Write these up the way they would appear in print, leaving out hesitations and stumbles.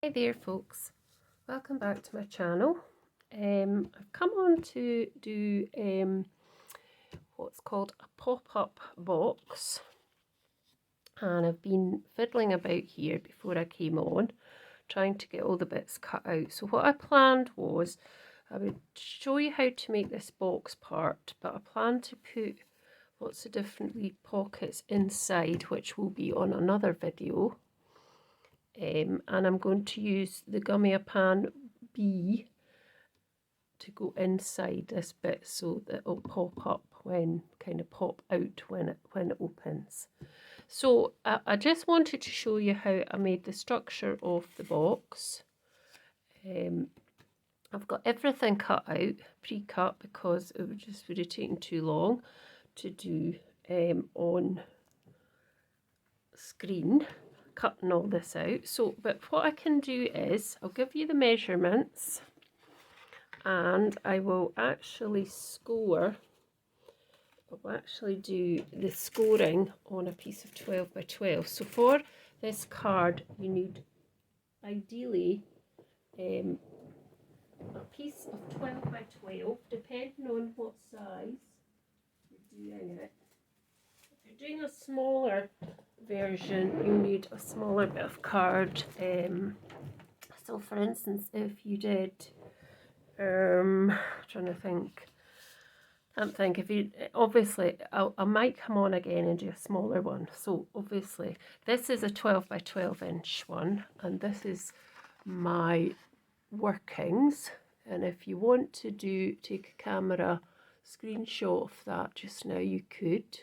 Hey there folks, welcome back to my channel. I've come on to do what's called a pop-up box, and I've been fiddling about here before I came on trying to get all the bits cut out. So what I planned was I would show you how to make this box part, but I plan to put lots of different wee pockets inside, which will be on another video. And I'm going to use the Gummiapan Bee to go inside this bit so that it'll pop up pop out when it opens. So I just wanted to show you how I made the structure of the box. I've got everything cut out, pre-cut, because it would have taken too long to do on screen, cutting all this out. So, but what I can do is I'll give you the measurements, and I will actually score. I'll actually do the scoring on a piece of 12 by 12. So for this card, you need ideally a piece of 12 by 12, depending on what size you're doing it. If you're doing a smaller version, you need a smaller bit of card. So for instance, if you did trying to think, can't think, if you obviously I might come on again and do a smaller one. So obviously this is a 12 by 12 inch one, and this is my workings. And if you want to take a camera screenshot of that just now, you could.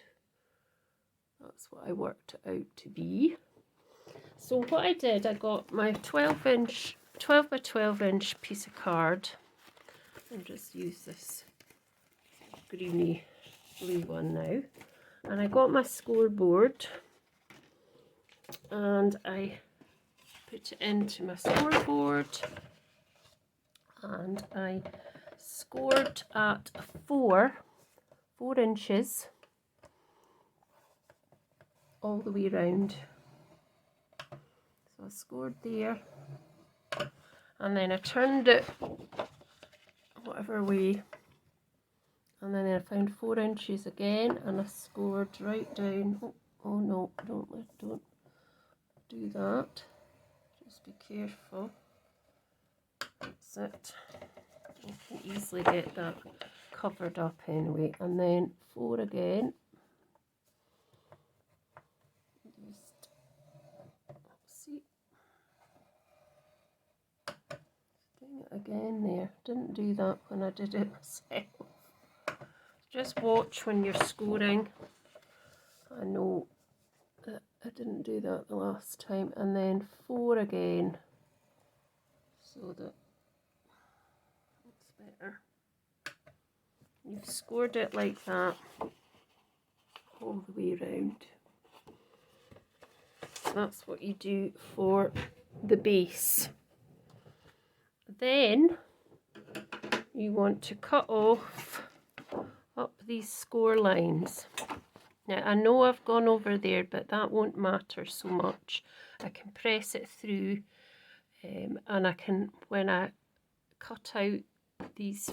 That's what I worked it out to be. So what I did, I got my 12 by 12 inch piece of card. I'll just use this greeny blue one now. And I got my scoreboard, and I put it into my scoreboard, and I scored at 4 inches all the way around. So I scored there, and then I turned it whatever way, and then I found 4 inches again, and I scored right down. Oh no, don't do that, just be careful. That's it. You can easily get that covered up anyway. And then 4 again. Just see, doing it again there. Didn't do that when I did it myself. Just watch when you're scoring. I know that I didn't do that the last time. And then 4 again, so that it's better. You've scored it like that all the way around. That's what you do for the base. Then you want to cut off up these score lines. Now I know I've gone over there, but that won't matter so much. I can press it through, and I can, when I cut out these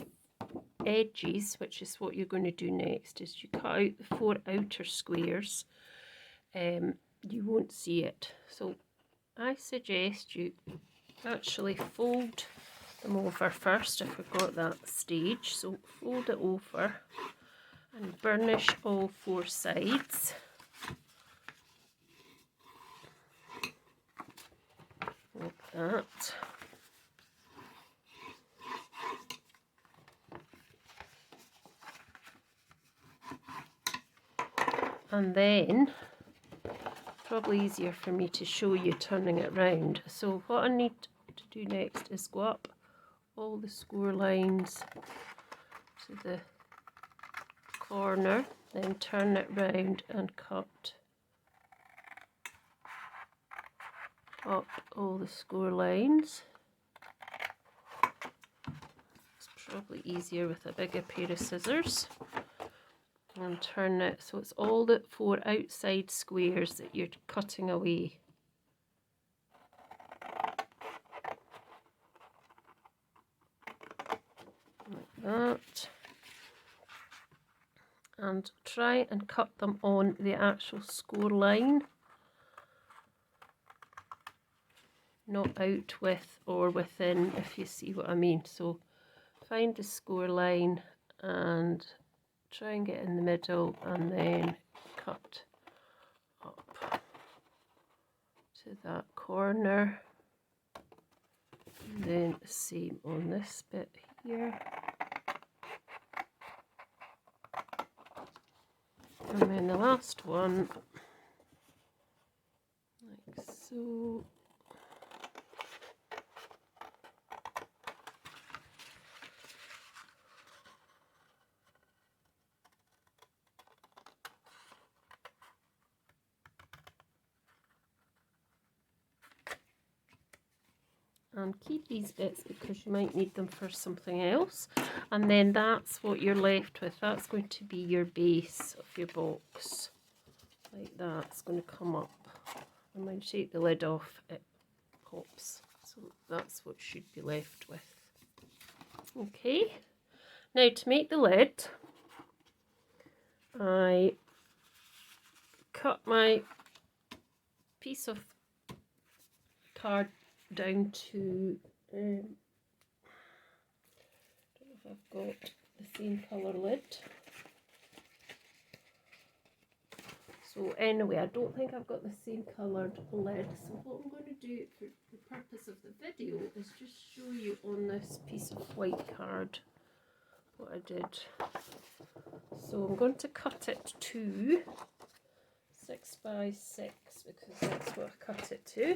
edges, which is what you're going to do next, is you cut out the 4 outer squares. You won't see it, so I suggest you actually fold them over first if we've got that stage. So fold it over and burnish all 4 sides. Like that. And then, probably easier for me to show you turning it round. So what I need to do next is go up all the score lines to the corner, then turn it round and cut up all the score lines. It's probably easier with a bigger pair of scissors. And turn it so it's all the 4 outside squares that you're cutting away. that. And try and cut them on the actual score line, not out with or within, if you see what I mean. So find the score line and try and get in the middle, and then cut up to that corner. And then the same on this bit here. And then the last one, like so. And keep these bits because you might need them for something else. And then that's what you're left with. That's going to be your base of your box. Like that. It's going to come up. And when you take the lid off, it pops. So that's what should be left with. Okay. Now to make the lid, I cut my piece of card down to, I don't know if I've got the same colour lid. So anyway, I don't think I've got the same coloured lid. So what I'm going to do for the purpose of the video is just show you on this piece of white card what I did. So I'm going to cut it to 6 by 6 because that's what I cut it to.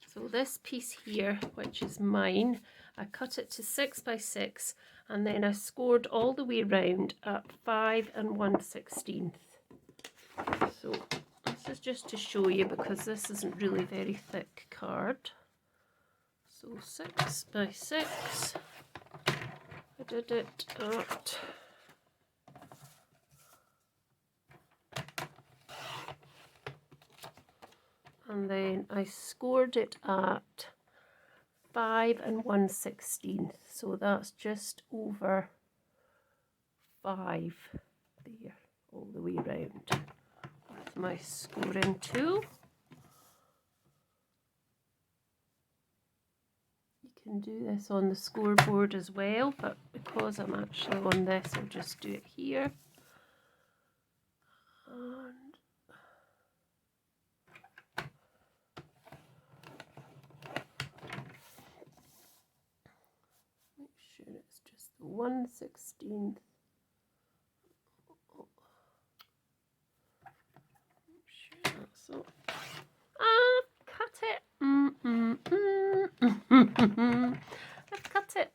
So this piece here, which is mine, I cut it to 6 by 6 and then I scored all the way round at 5 1/16. So this is just to show you because this isn't really very thick card. So 6 by 6, I did it at and then I scored it at 5 1/16, so that's just over 5 there, all the way round with my scoring tool. You can do this on the scoreboard as well, but because I'm actually on this, I'll just do it here. And it's just the 1/16. So cut it. I've cut it.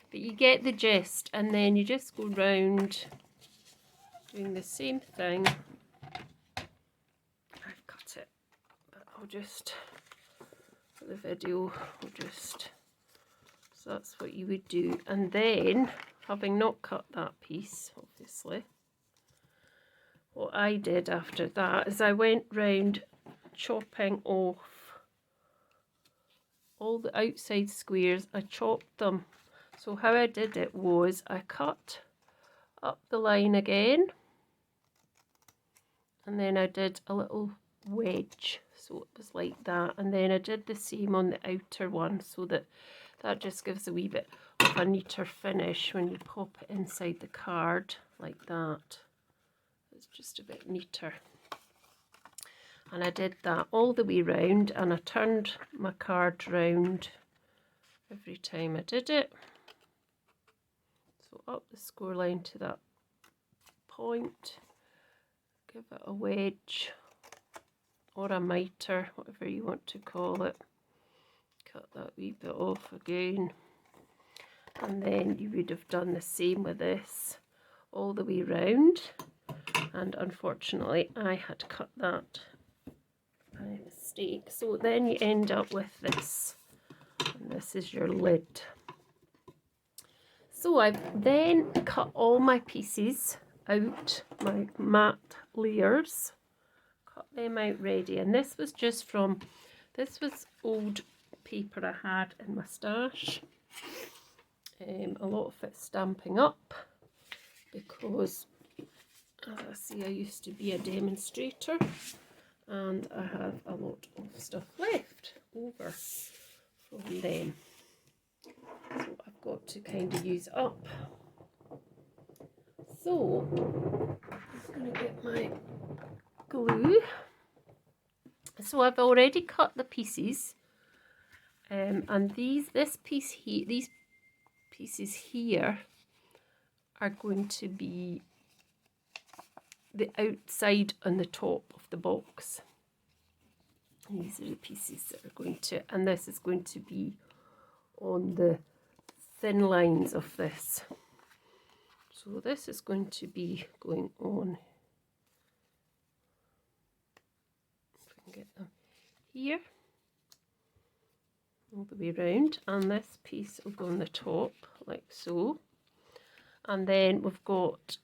But you get the gist, and then you just go round doing the same thing. I've cut it, but I'll just, for the video, I'll just. So that's what you would do. And then, having not cut that piece, obviously, what I did after that is I went round chopping off all the outside squares. I chopped them. So how I did it was I cut up the line again, and then I did a little wedge, so it was like that, and then I did the same on the outer one, so that just gives a wee bit of a neater finish when you pop it inside the card like that. It's just a bit neater. And I did that all the way round, and I turned my card round every time I did it. So up the score line to that point, give it a wedge or a mitre, whatever you want to call it. Cut that wee bit off again, and then you would have done the same with this all the way round, and unfortunately I had cut that by mistake. So then you end up with this, and this is your lid. So I've then cut all my pieces out, my matte layers, cut them out ready, and this was just from, this was old paper I had in my stash, A lot of it's Stampin' Up because, as I say, I used to be a demonstrator and I have a lot of stuff left over from them. So I've got to kind of use up. So I'm going to get my glue. So I've already cut the pieces, and these pieces here are going to be the outside and the top of the box. And these are the pieces that are going to, and this is going to be on the thin lines of this. So this is going to be going on, if I can get them here, all the way round, and this piece will go on the top like so. And then we've got,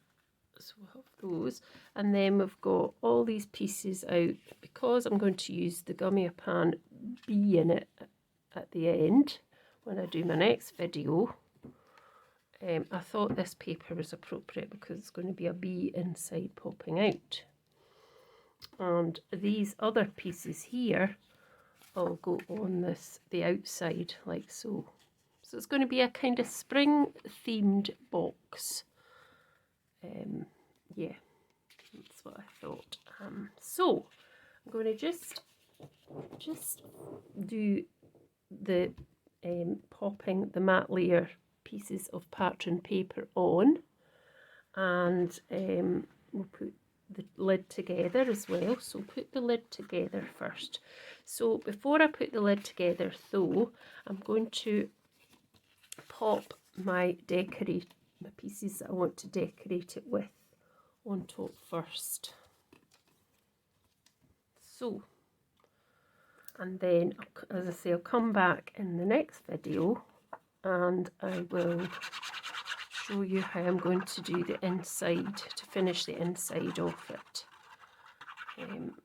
so we'll have those, and then we've got all these pieces out because I'm going to use the Gummiapan Bee in it at the end when I do my next video. I thought this paper was appropriate because it's going to be a bee inside popping out. And these other pieces here will go on the outside like so. So it's going to be a kind of spring themed box. Yeah, that's what I thought. So I'm going to just do the popping the matte layer pieces of pattern paper on, and we'll put the lid together as well. So put the lid together first. So before I put the lid together though, I'm going to pop my pieces that I want to decorate it with on top first. So, and then, as I say, I'll come back in the next video and I will show you how I'm going to do the inside, to finish the inside of it. I'm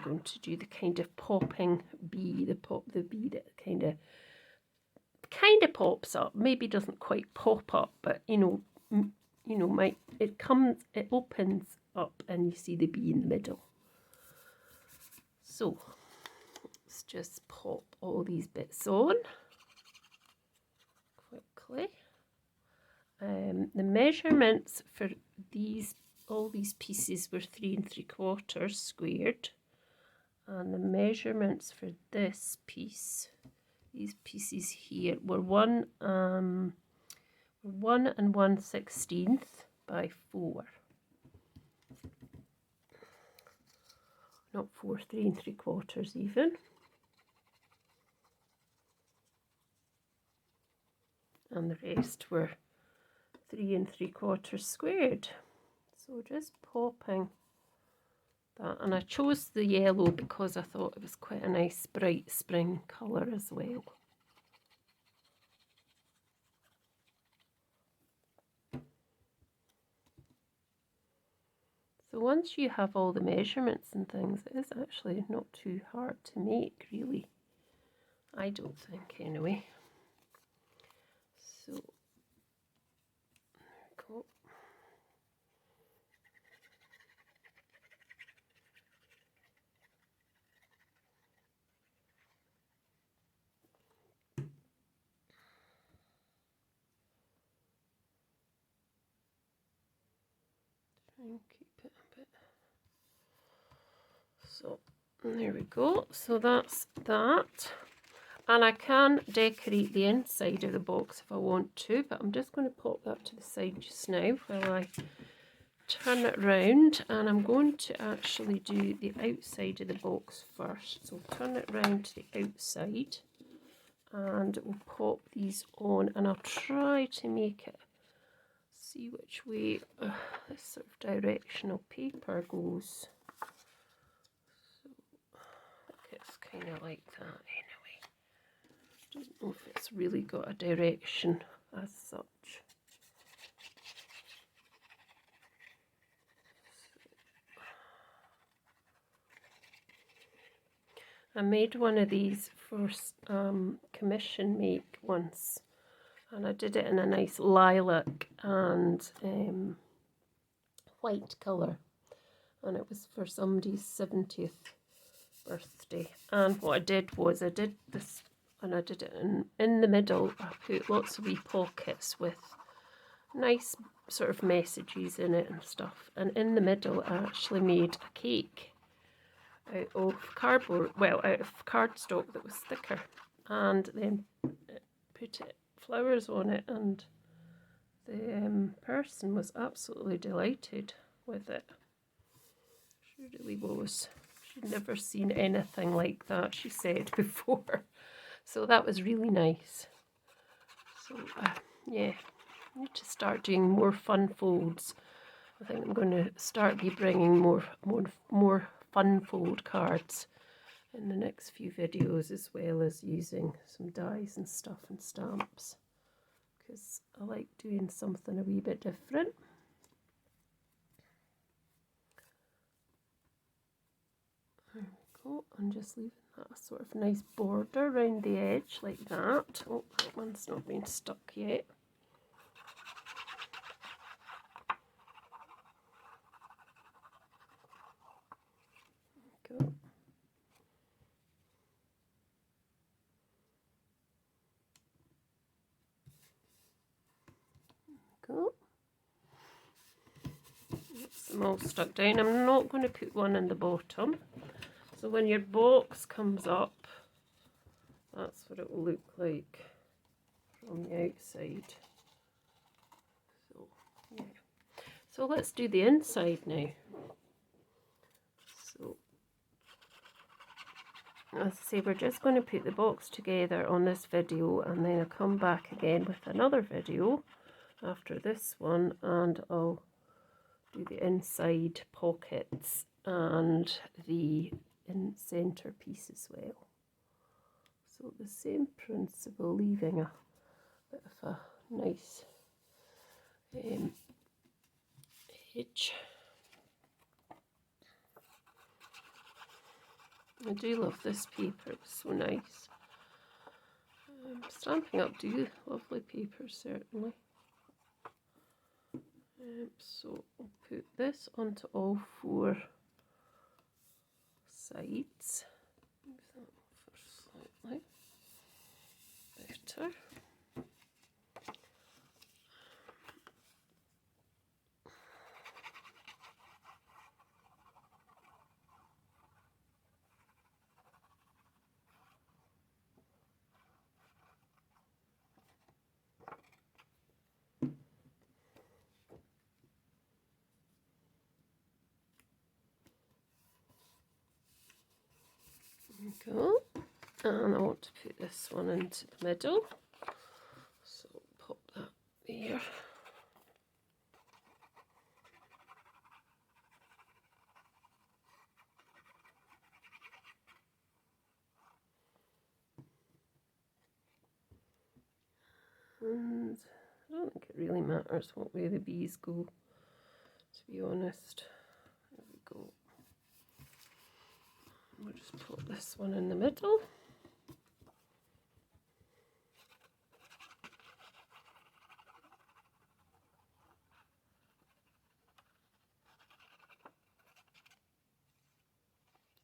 going to do the kind of popping bee, the bee that kind of pops up. Maybe doesn't quite pop up, but it opens up and you see the bee in the middle. So let's just pop all these bits on quickly. The measurements for all these pieces were 3 3/4 squared, and the measurements for this piece, these pieces here, were 1 1/16 by 4. Not 4 3 3/4 even. And the rest were 3 3/4 squared. So just popping that, and I chose the yellow because I thought it was quite a nice bright spring colour as well. So once you have all the measurements and things, it is actually not too hard to make, really. I don't think, anyway. So, there we go. Try and keep it a bit. So there we go. So that's that. And I can decorate the inside of the box if I want to, but I'm just going to pop that to the side just now while I turn it round. And I'm going to actually do the outside of the box first. So turn it round to the outside and we'll pop these on, and I'll try to make it, see which way this sort of directional paper goes. So I think it's kind of like that anyway. Don't know if it's really got a direction as such. I made one of these for commission make once, and I did it in a nice lilac and white colour, and it was for somebody's 70th birthday. And what I did was I did this, and I did it in the middle. I put lots of wee pockets with nice sort of messages in it and stuff, and in the middle I actually made a cake out of cardboard, well, out of cardstock that was thicker, and then put flowers on it, and the person was absolutely delighted with it. She really was. She'd never seen anything like that, she said, before. So that was really nice. So yeah, I need to start doing more fun folds. I think I'm going to start bringing more fun fold cards in the next few videos, as well as using some dies and stuff and stamps, because I like doing something a wee bit different. There we go. I'm just leaving that a sort of nice border around the edge like that. Oh, that one's not been stuck yet. Go. Go. That's them all stuck down. I'm not going to put one in the bottom. So when your box comes up, that's what it will look like from the outside. So yeah. So let's do the inside now. So as I say, we're just going to put the box together on this video, and then I'll come back again with another video after this one, and I'll do the inside pockets and the centre piece as well. So the same principle, leaving a bit of a nice edge. I do love this paper, it's so nice. Stampin' Up do lovely paper, certainly. So I'll put this onto all four sides. Move that over slightly better. Go. And I want to put this one into the middle, so pop that there. And I don't think it really matters what way the bees go, to be honest. There we go. We'll just put this one in the middle.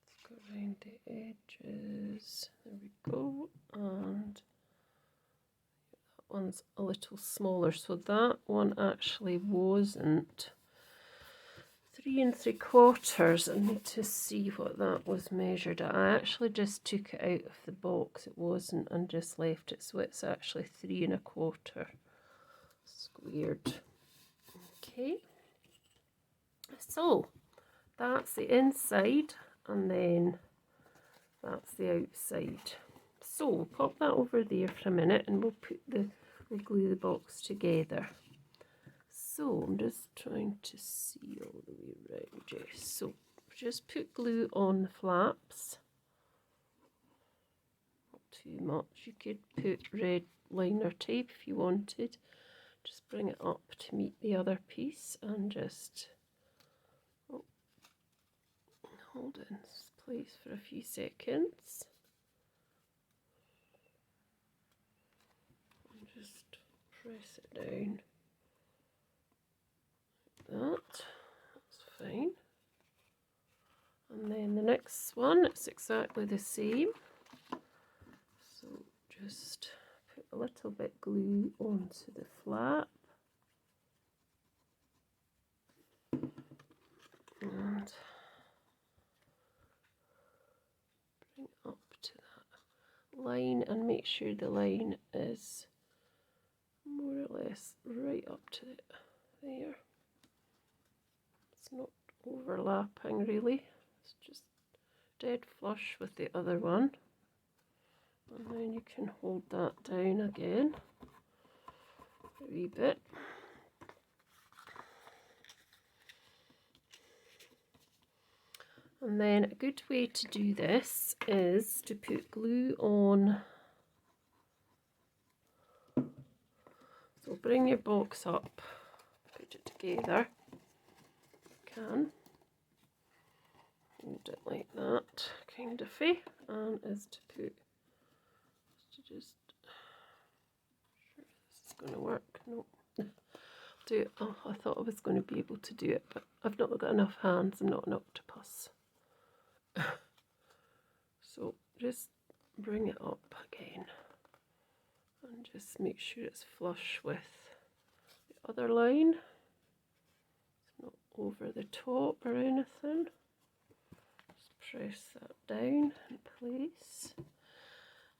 Let's go around the edges. There we go. And that one's a little smaller, so that one actually wasn't 3 3/4. I need to see what that was measured at. I actually just took it out of the box, it wasn't, and just left it, so it's actually 3 1/4 squared. Okay, so that's the inside, and then that's the outside. So we'll pop that over there for a minute, and we'll glue the box together. So I'm just trying to see all the way around. Yes. So just put glue on the flaps. Not too much. You could put red liner tape if you wanted. Just bring it up to meet the other piece, and just hold it in place for a few seconds. press it down. That's fine. And then the next one, it's exactly the same. So just put a little bit glue onto the flap. And bring up to that line and make sure the line is more or less right up to there. It's not overlapping really, it's just dead flush with the other one. And then you can hold that down again a wee bit. And then a good way to do this is to put glue on. So bring your box up, put it together. You can hold it like that, kind of and is to put, just sure this is going to work. No, do it. Oh, I thought I was going to be able to do it, but I've not got enough hands. I'm not an octopus. So just bring it up again and just make sure it's flush with the other line. It's not over the top or anything. Just press that down in place.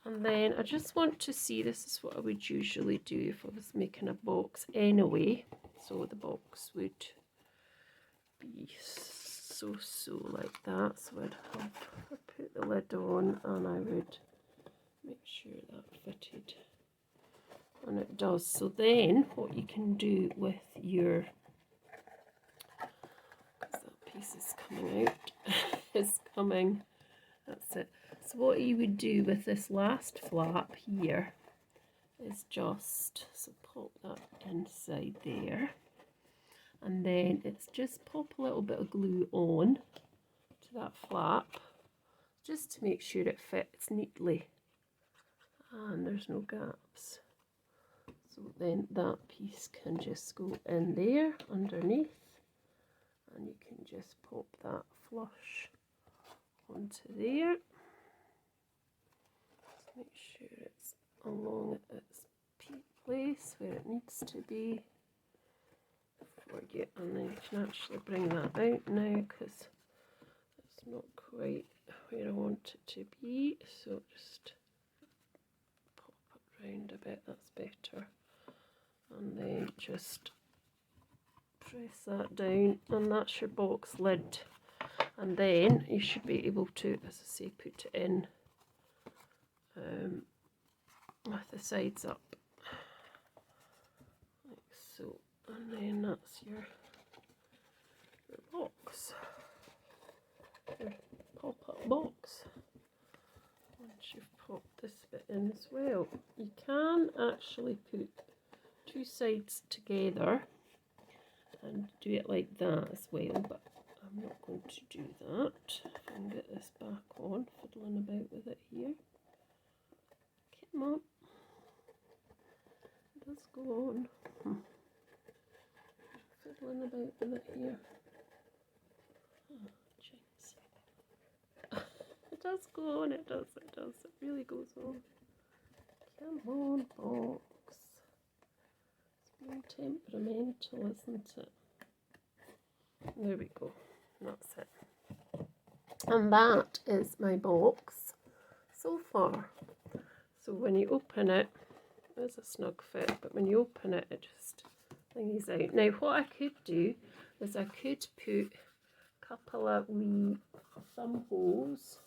And then I just want to see, this is what I would usually do if I was making a box anyway. So the box would be so like that. So I'd put the lid on and I would make sure that fitted. And it does. So then what you can do with your, because that piece is coming out, is coming, that's it. So what you would do with this last flap here is just, so pop that inside there, and then it's just pop a little bit of glue on to that flap just to make sure it fits neatly and there's no gaps. So then that piece can just go in there underneath and you can just pop that flush onto there. Just make sure it's along its place where it needs to be for you, and then you can actually bring that out now because it's not quite where I want it to be, so just pop it round a bit, that's better, and then just press that down and that's your box lid. And then you should be able to, as I say, put it in with the sides up, like so. And then that's your box, your pop-up box. Once you've popped this bit in as well, you can actually put two sides together and do it like that as well, but I'm not going to do that. If I can get this back on, fiddling about with it here. Come on. It does go on. Fiddling about with it here. Oh, jinx. It does go on, it does. It really goes on. Come on, box. It's being temperamental, isn't it? There we go. That's it. And that is my box so far. So when you open it, there's a snug fit, but when you open it, it just thingies out. Now what I could do is I could put a couple of wee thumb holes,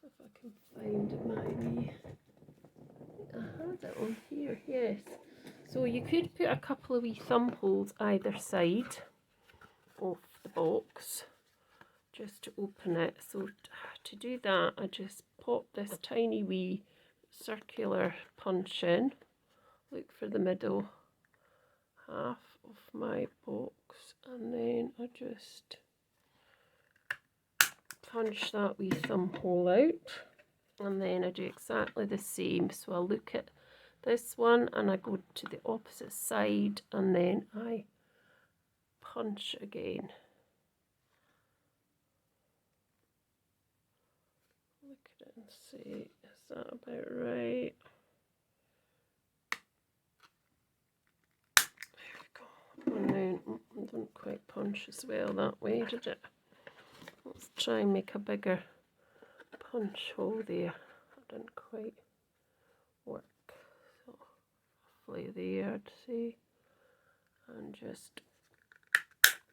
if I can find my wee, I had it on here, yes. So you could put a couple of wee thumb holes either side of the box just to open it. So to do that, I just pop this tiny wee circular punch in, look for the middle half of my box, and then I just punch that wee thumb hole out, and then I do exactly the same. So I'll look at this one and I go to the opposite side and then I punch again. Look at it and see, is that about right? There we go. And then I didn't quite punch as well that way, did it? Let's try and make a bigger punch hole there. That didn't quite work. So roughly there, I'd say. And just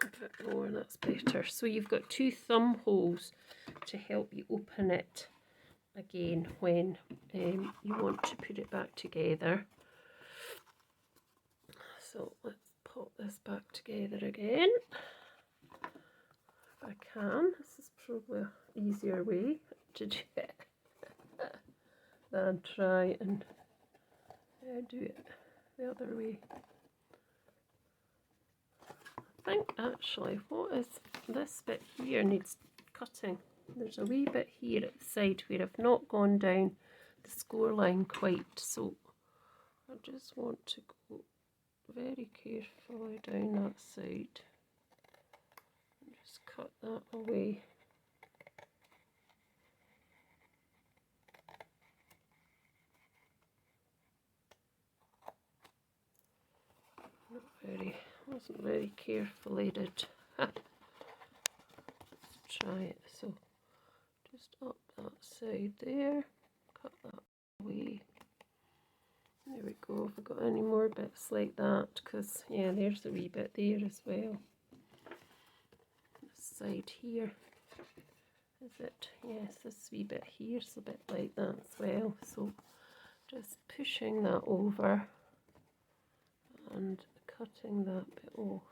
a bit more, that's better. So you've got 2 thumb holes to help you open it again when you want to put it back together. So let's pop this back together again. If I can, this is probably an easier way to do it than try and do it the other way. I think actually what is this bit here needs cutting. There's a wee bit here at the side where I've not gone down the score line quite, so I just want to go very carefully down that side and just cut that away. Wasn't very carefully did. Let's try it. So just up that side there, cut that away. There we go. Have we got any more bits like that? Because yeah, there's a wee bit there as well. This side here, is it? Yes, this wee bit here's a bit like that as well. So just pushing that over and cutting that bit off.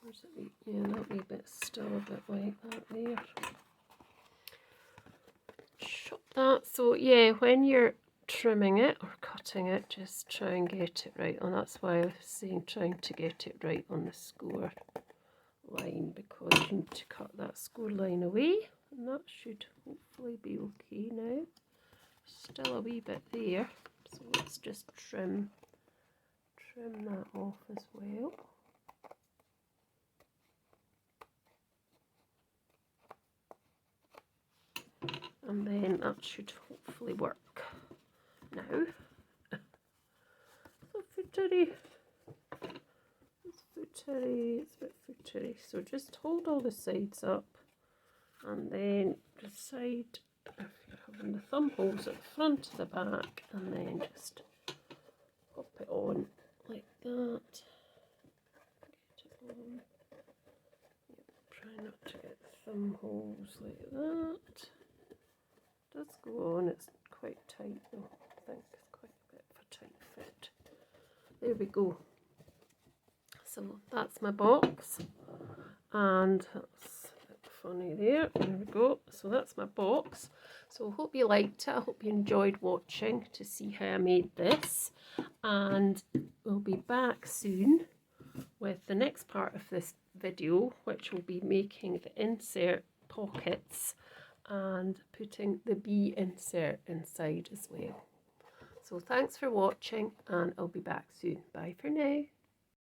There's a wee, yeah, that wee bit's still a bit like that there. Chop that. So yeah, when you're trimming it or cutting it, just try and get it right. And that's why I was saying trying to get it right on the score line, because you need to cut that score line away. And that should hopefully be okay now. Still a wee bit there, so let's just trim that off as well. And then that should hopefully work. Now, it's footery. It's a bit footery. So just hold all the sides up. And then decide if you're having the thumb holes at the front, the back, and then just pop it on like that. Get it on. Yep, try not to get the thumb holes like that. It does go on, it's quite tight though. I think it's quite a bit of a tight fit. There we go. So that's my box, and that's funny there. There we go. So that's my box. So I hope you liked it. I hope you enjoyed watching to see how I made this, and we'll be back soon with the next part of this video, which will be making the insert pockets and putting the bee insert inside as well. So thanks for watching, and I'll be back soon. Bye for now.